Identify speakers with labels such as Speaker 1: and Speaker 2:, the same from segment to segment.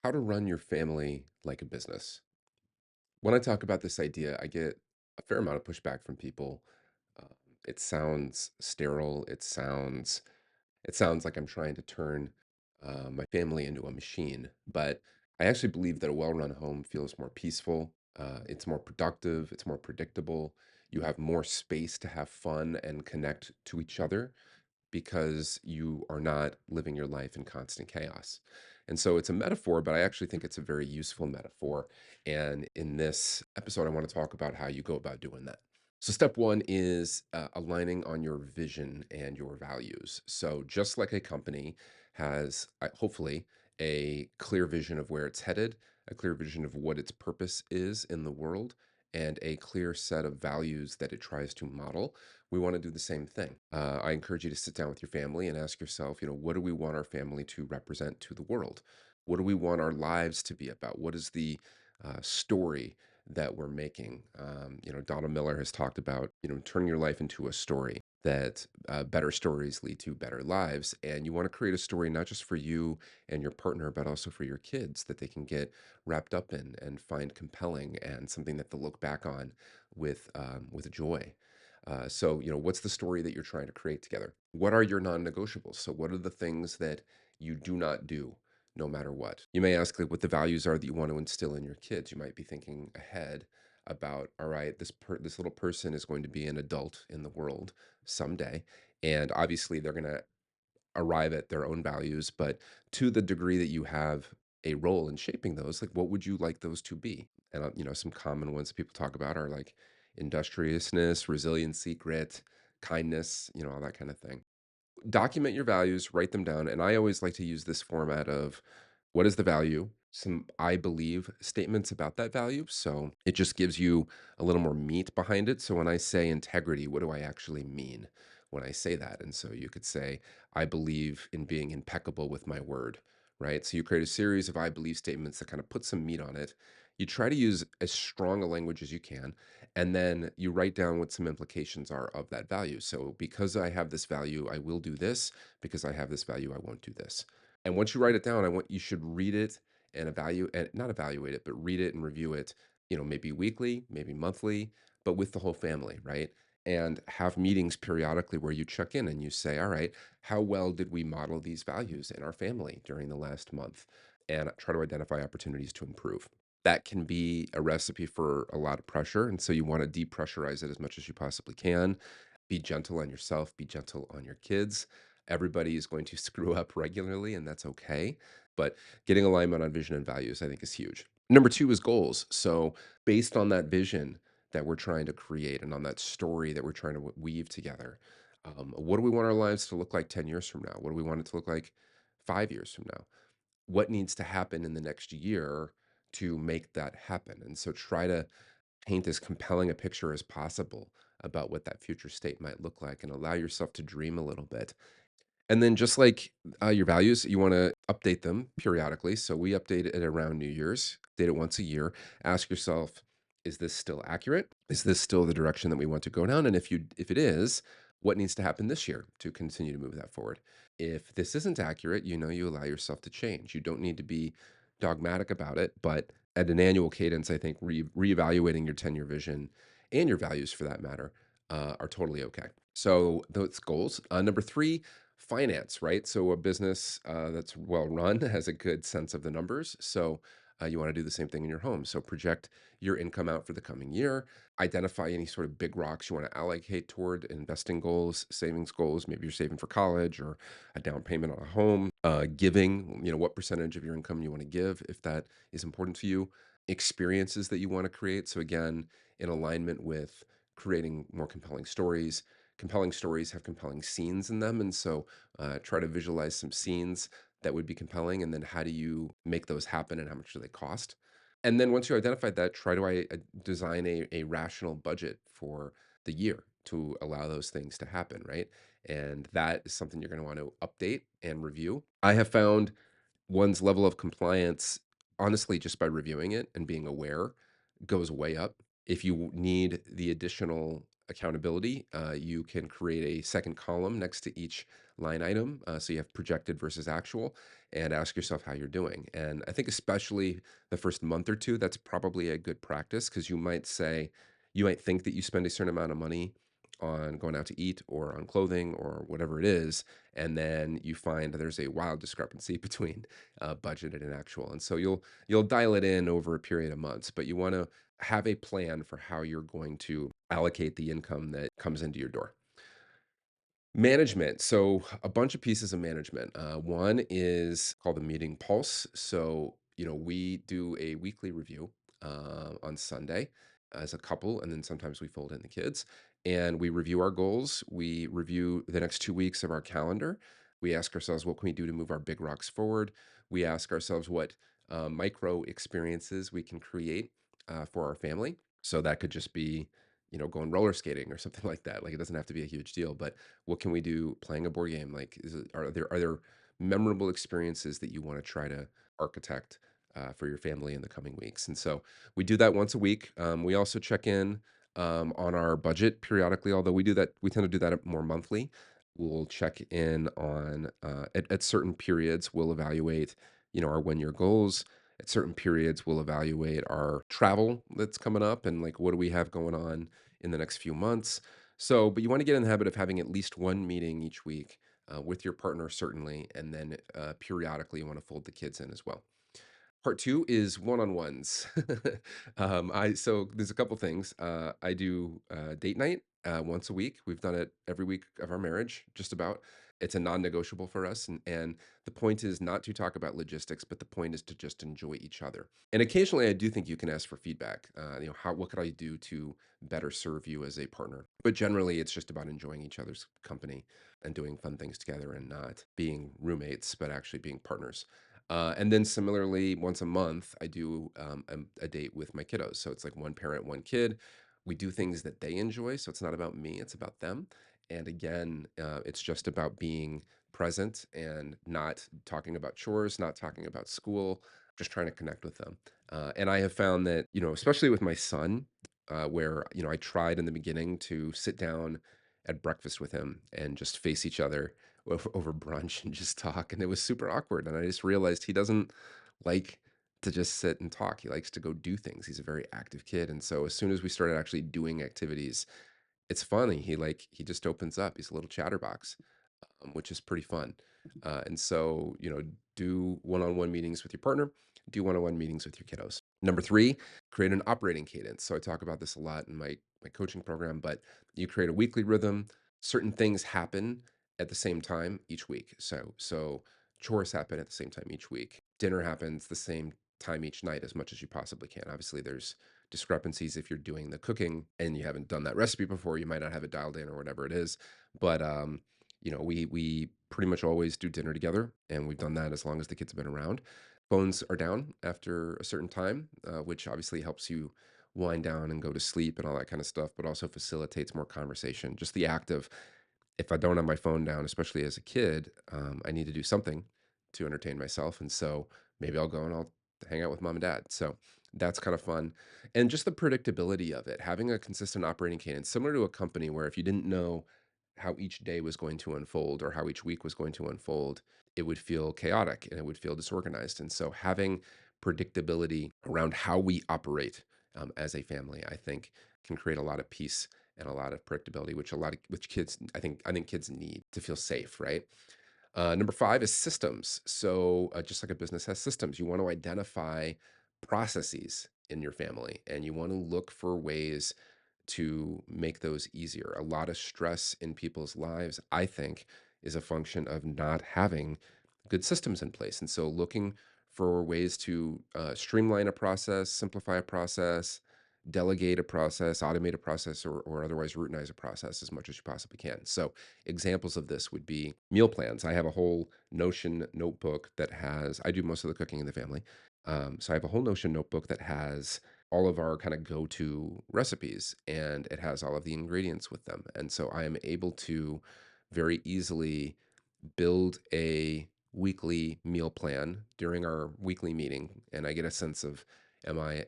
Speaker 1: How to run your family like a business. When I talk about this idea, I get a fair amount of pushback from people. Um, it sounds sterile. It sounds like I'm trying to turn my family into a machine. But I actually believe that a well-run home feels more peaceful. It's more productive. It's more predictable. You have more space to have fun and connect to each other because you are not living your life in constant chaos. And so it's a metaphor, but I actually think it's a very useful metaphor. And in this episode, I want to talk about how you go about doing that. So, step one is aligning on your vision and your values. So, just like a company has hopefully a clear vision of where it's headed, a clear vision of what its purpose is in the world, and a clear set of values that it tries to model, we want to do the same thing. I encourage you to sit down with your family and ask yourself, what do we want our family to represent to the world? What do we want our lives to be about? What is the story that we're making? Donald Miller has talked about, turning your life into a story. That better stories lead to better lives. And you want to create a story not just for you and your partner, but also for your kids that they can get wrapped up in and find compelling and something that they'll look back on with joy. What's the story that you're trying to create together? What are your non-negotiables? So, what are the things that you do not do no matter what? You may ask like what the values are that you want to instill in your kids. You might be thinking ahead about, all right, this little person is going to be an adult in the world someday, and obviously they're going to arrive at their own values, but to the degree that you have a role in shaping those, like what would you like those to be? And some common ones that people talk about are like industriousness, resiliency, grit, kindness, all that kind of thing. Document your values, write them down, and I always like to use this format of what is the value? Some I believe statements about that value. So it just gives you a little more meat behind it. So when I say integrity, what do I actually mean when I say that? And so you could say, I believe in being impeccable with my word, right? So you create a series of I believe statements that kind of put some meat on it. You try to use as strong a language as you can, and then you write down what some implications are of that value. So because I have this value, I will do this. Because I have this value, I won't do this. And once you write it down, I want you should read it and evaluate and not evaluate it, but read it and review it, maybe weekly, maybe monthly, but with the whole family, right? And have meetings periodically where you check in and you say, all right, how well did we model these values in our family during the last month? And try to identify opportunities to improve. That can be a recipe for a lot of pressure. And so you want to depressurize it as much as you possibly can. Be gentle on yourself, be gentle on your kids. Everybody is going to screw up regularly, and that's okay. But getting alignment on vision and values, I think, is huge. Number two is goals. So, based on that vision that we're trying to create and on that story that we're trying to weave together, what do we want our lives to look like 10 years from now? What do we want it to look like 5 years from now? What needs to happen in the next year to make that happen? And so, try to paint as compelling a picture as possible about what that future state might look like and allow yourself to dream a little bit. And then just like, your values, you wanna update them periodically. So we update it around New Year's, update it once a year. Ask yourself, "Is this still accurate? Is this still the direction that we want to go down? And if it is, what needs to happen this year to continue to move that forward?" If this isn't accurate, you allow yourself to change. You don't need to be dogmatic about it, but at an annual cadence, I think reevaluating your 10-year vision and your values for that matter, are totally okay. So those goals. Number 3, finance, right? So a business that's well run has a good sense of the numbers. So you want to do the same thing in your home. So project your income out for the coming year. Identify any sort of big rocks you want to allocate toward investing goals, savings goals. Maybe you're saving for college or a down payment on a home. Giving, what percentage of your income you want to give if that is important to you. Experiences that you want to create. So again, in alignment with creating more compelling stories. Compelling stories have compelling scenes in them, and so try to visualize some scenes that would be compelling, and then how do you make those happen, and how much do they cost? And then once you identified that, try to design a rational budget for the year to allow those things to happen, right? And that is something you're going to want to update and review. I have found one's level of compliance, honestly, just by reviewing it and being aware, goes way up. If you need the additional accountability, you can create a second column next to each line item, so you have projected versus actual, and ask yourself how you're doing. And I think especially the first month or two, that's probably a good practice because you might think that you spend a certain amount of money on going out to eat or on clothing or whatever it is, and then you find there's a wild discrepancy between budgeted and actual. And so you'll dial it in over a period of months, but you want to have a plan for how you're going to allocate the income that comes into your door. Management. So, a bunch of pieces of management. One is called the meeting pulse. So, we do a weekly review on Sunday as a couple, and then sometimes we fold in the kids and we review our goals. We review the next 2 weeks of our calendar. We ask ourselves, what can we do to move our big rocks forward? We ask ourselves what micro experiences we can create for our family. So, that could just be going roller skating or something like that. Like it doesn't have to be a huge deal, but what can we do playing a board game? Like, are there memorable experiences that you want to try to architect for your family in the coming weeks? And so we do that once a week. We also check in on our budget periodically, although we tend to do that more monthly. We'll check in on at certain periods. We'll evaluate, our 1 year goals. At certain periods, we'll evaluate our travel that's coming up and like what do we have going on in the next few months. So, but you want to get in the habit of having at least one meeting each week with your partner, certainly, and then periodically you want to fold the kids in as well. Part two is one-on-ones. So there's a couple things. I do date night once a week. We've done it every week of our marriage, just about. It's a non-negotiable for us, and the point is not to talk about logistics, but the point is to just enjoy each other. And occasionally, I do think you can ask for feedback. What could I do to better serve you as a partner? But generally, it's just about enjoying each other's company and doing fun things together, and not being roommates, but actually being partners. And then similarly, once a month, I do a date with my kiddos. So it's like one parent, one kid. We do things that they enjoy. So it's not about me, it's about them. And again, it's just about being present and not talking about chores, not talking about school, just trying to connect with them. And I have found that, especially with my son, where, I tried in the beginning to sit down at breakfast with him and just face each other over brunch and just talk, and it was super awkward, and I just realized he doesn't like to just sit and talk. He likes to go do things. He's a very active kid, and so as soon as we started actually doing activities, it's funny. He just opens up. He's a little chatterbox, which is pretty fun. And so, do one-on-one meetings with your partner, do one-on-one meetings with your kiddos. Number three, create an operating cadence. So I talk about this a lot in my coaching program, but you create a weekly rhythm. Certain things happen at the same time each week. So chores happen at the same time each week. Dinner happens the same time each night as much as you possibly can. Obviously, there's discrepancies if you're doing the cooking and you haven't done that recipe before. You might not have it dialed in or whatever it is, but we pretty much always do dinner together, and we've done that as long as the kids have been around. Phones are down after a certain time, which obviously helps you wind down and go to sleep and all that kind of stuff, but also facilitates more conversation. Just the act of, if I don't have my phone down, especially as a kid, I need to do something to entertain myself. And so maybe I'll go and I'll hang out with mom and dad. So that's kind of fun. And just the predictability of it, having a consistent operating cadence, similar to a company where if you didn't know how each day was going to unfold or how each week was going to unfold, it would feel chaotic and it would feel disorganized. And so having predictability around how we operate as a family, I think, can create a lot of peace and a lot of predictability, which kids, I think kids need to feel safe, right? Number five is systems. So just like a business has systems, you want to identify processes in your family, and you want to look for ways to make those easier. A lot of stress in people's lives, I think, is a function of not having good systems in place. And so looking for ways to streamline a process, simplify a process, delegate a process, automate a process, or otherwise routinize a process as much as you possibly can. So examples of this would be meal plans. I have a whole Notion notebook that has, I do most of the cooking in the family. So I have a whole Notion notebook that has all of our kind of go-to recipes, and it has all of the ingredients with them. And so I am able to very easily build a weekly meal plan during our weekly meeting, and I get a sense of, am I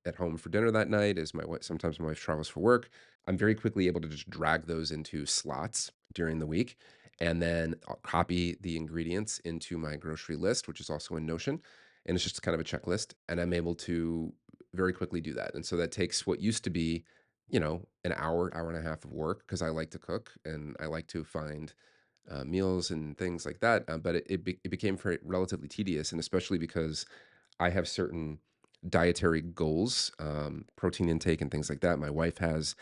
Speaker 1: at home for dinner that night? Is my wife, sometimes my wife travels for work. I'm very quickly able to just drag those into slots during the week, and then I'll copy the ingredients into my grocery list, which is also in Notion, and it's just kind of a checklist, and I'm able to very quickly do that. And so that takes what used to be, an hour, hour and a half of work because I like to cook and I like to find meals and things like that. But it became very relatively tedious, and especially because I have certain dietary goals, protein intake and things like that. My wife has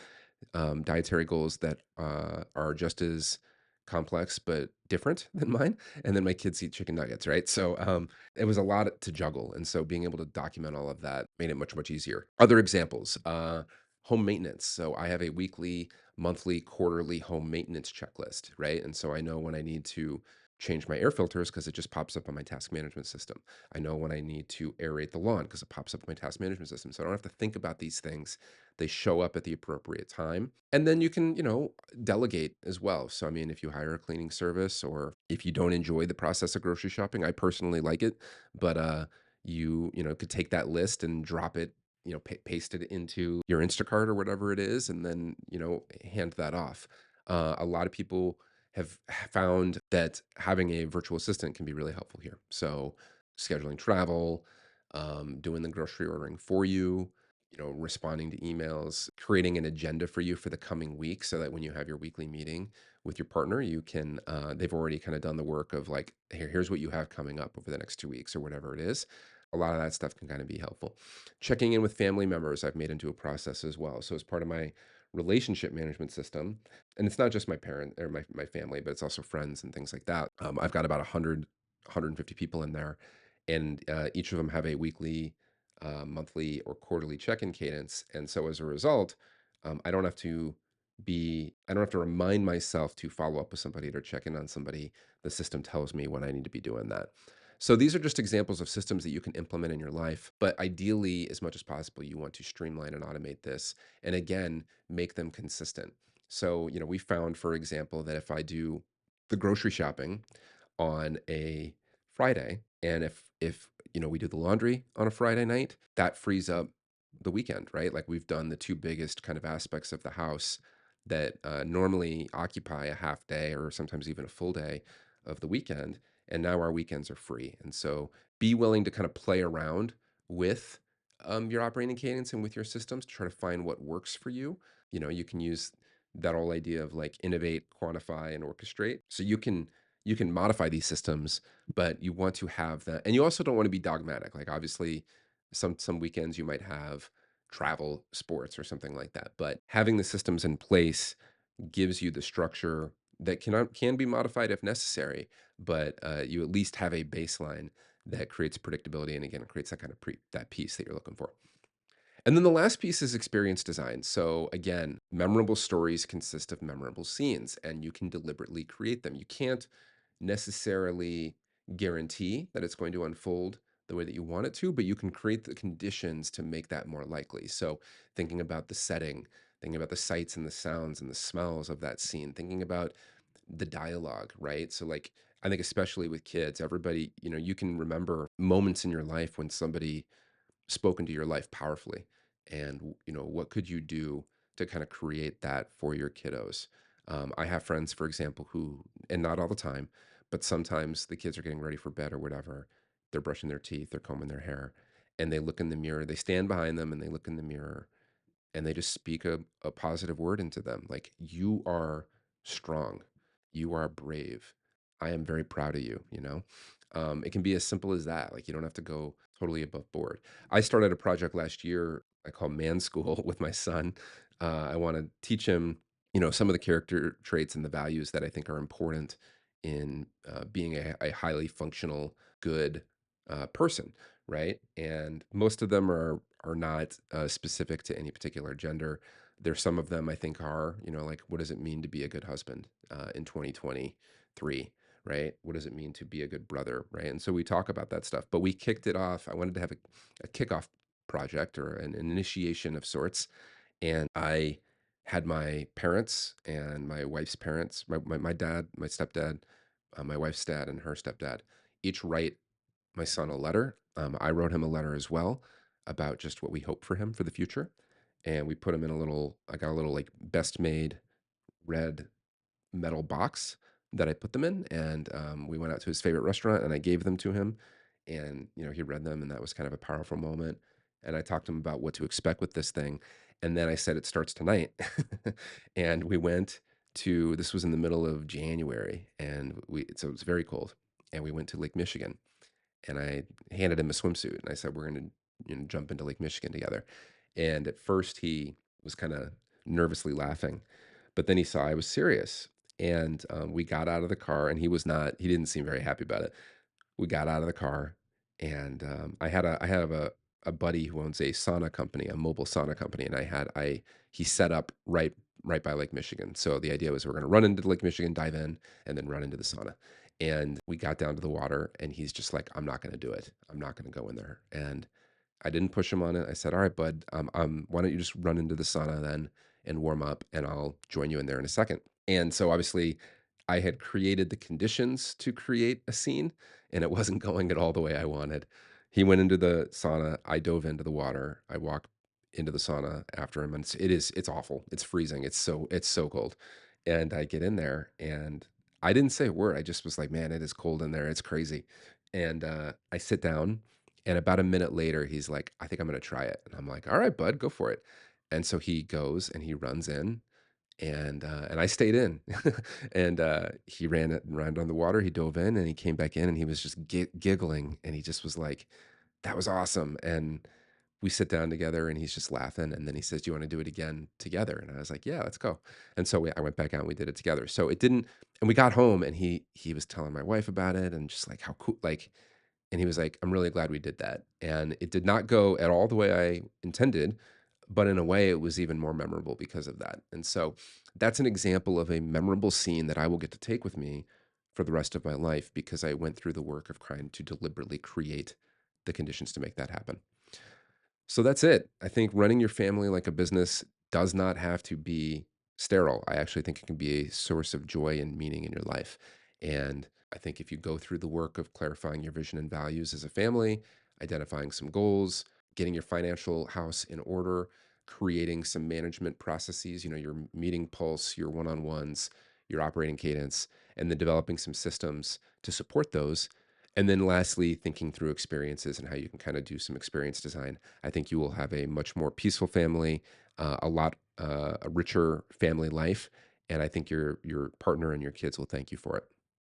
Speaker 1: dietary goals that are just as complex but different than mine. And then my kids eat chicken nuggets, right? So it was a lot to juggle. And so being able to document all of that made it much, much easier. Other examples, home maintenance. So I have a weekly, monthly, quarterly home maintenance checklist, right? And so I know when I need to change my air filters because it just pops up on my task management system. I know when I need to aerate the lawn because it pops up in my task management system. So I don't have to think about these things. They show up at the appropriate time. And then you can, delegate as well. So, I mean, if you hire a cleaning service or if you don't enjoy the process of grocery shopping, I personally like it, but could take that list and drop it, paste it into your Instacart or whatever it is, and then, hand that off. A lot of people have found that having a virtual assistant can be really helpful here. So, scheduling travel, doing the grocery ordering for you, responding to emails, creating an agenda for you for the coming week so that when you have your weekly meeting with your partner, you can, they've already kind of done the work of like, here's what you have coming up over the next 2 weeks or whatever it is. A lot of that stuff can kind of be helpful. Checking in with family members, I've made into a process as well. So, as part of my relationship management system, and it's not just my parent or my family, but it's also friends and things like that. I've got about 150 people in there, and each of them have a weekly, monthly, or quarterly check-in cadence. And so as a result, I don't have to remind myself to follow up with somebody or check in on somebody. The system tells me when I need to be doing that. So these are just examples of systems that you can implement in your life. But ideally, as much as possible, you want to streamline and automate this. And again, make them consistent. So, we found, for example, that if I do the grocery shopping on a Friday, and if we do the laundry on a Friday night, that frees up the weekend, right? Like we've done the two biggest kind of aspects of the house that normally occupy a half day or sometimes even a full day of the weekend, and now our weekends are free. And so be willing to kind of play around with your operating cadence and with your systems to try to find what works for you. You can use that whole idea of like innovate, quantify, and orchestrate. So you can modify these systems, but you want to have that, and you also don't want to be dogmatic. Like obviously, some weekends you might have travel, sports, or something like that. But having the systems in place gives you the structure that can be modified if necessary. But you at least have a baseline that creates predictability, and again, it creates that kind of that piece that you're looking for. And then the last piece is experience design. So again, memorable stories consist of memorable scenes, and you can deliberately create them. You can't necessarily guarantee that it's going to unfold the way that you want it to, but you can create the conditions to make that more likely. So thinking about the setting, thinking about the sights and the sounds and the smells of that scene, thinking about the dialogue, right? So like I think especially with kids, everybody, you can remember moments in your life when somebody spoke into your life powerfully, and what could you do to kind of create that for your kiddos. I have friends, for example, who, and not all the time, but sometimes the kids are getting ready for bed or whatever, they're brushing their teeth, they're combing their hair, and they look in the mirror, they stand behind them and they look in the mirror, and they just speak a positive word into them, like, you are strong, you are brave, I am very proud of you. It can be as simple as that. Like, you don't have to go totally above board. I started a project last year I call man school with my son. I want to teach him, some of the character traits and the values that I think are important in being a highly functional, good person, right? And most of them are not specific to any particular gender. There's some of them I think are, like, what does it mean to be a good husband in 2023, right? What does it mean to be a good brother, right? And so we talk about that stuff. But we kicked it off. I wanted to have a kickoff project or an initiation of sorts, and I had my parents and my wife's parents, my dad, my stepdad, my wife's dad, and her stepdad, each write my son a letter. I wrote him a letter as well about just what we hope for him for the future. And we put him in I got a little like best made red metal box that I put them in, and we went out to his favorite restaurant, and I gave them to him, and he read them, and that was kind of a powerful moment. And I talked to him about what to expect with this thing, and then I said it starts tonight, and we went to this was in the middle of January, and we so it was very cold, and we went to Lake Michigan, and I handed him a swimsuit, and I said, "We're gonna, jump into Lake Michigan together." And at first, he was kind of nervously laughing, but then he saw I was serious, and we got out of the car, and he was not. He didn't seem very happy about it. We got out of the car, and I have a buddy who owns a sauna company, a mobile sauna company, and I he set up right by Lake Michigan. So the idea was we're going to run into Lake Michigan, dive in, and then run into the sauna. And we got down to the water, and he's just like, "I'm not going to do it. I'm not going to go in there." And I didn't push him on it. I said, "All right, bud, why don't you just run into the sauna then and warm up, and I'll join you in there in a second." And so obviously, I had created the conditions to create a scene, and it wasn't going at all the way I wanted. He went into the sauna. I dove into the water. I walked into the sauna after him, and it's awful. It's freezing. It's so cold. And I get in there, and I didn't say a word. I just was like, "Man, it is cold in there. It's crazy." And I sit down, and about a minute later, he's like, "I think I'm gonna try it." And I'm like, "All right, bud, go for it." And so he goes and he runs in, and I stayed in. And he ran on the water. He dove in, and he came back in, and he was just giggling, and he just was like, "That was awesome." And we sit down together, and he's just laughing, and then he says, "Do you want to do it again together?" And I was like, "Yeah, let's go." And so I went back out, and we did it together. So it didn't. And we got home, and he was telling my wife about it, and just like how cool, like, and he was like, "I'm really glad we did that." And it did not go at all the way I intended, but in a way, it was even more memorable because of that. And so that's an example of a memorable scene that I will get to take with me for the rest of my life because I went through the work of trying to deliberately create the conditions to make that happen. So that's it. I think running your family like a business does not have to be sterile. I actually think it can be a source of joy and meaning in your life. And I think if you go through the work of clarifying your vision and values as a family, identifying some goals, getting your financial house in order, creating some management processes, your meeting pulse, your one on ones, your operating cadence, and then developing some systems to support those. And then lastly, thinking through experiences and how you can kind of do some experience design. I think you will have a much more peaceful family, a richer family life, and I think your partner and your kids will thank you for it.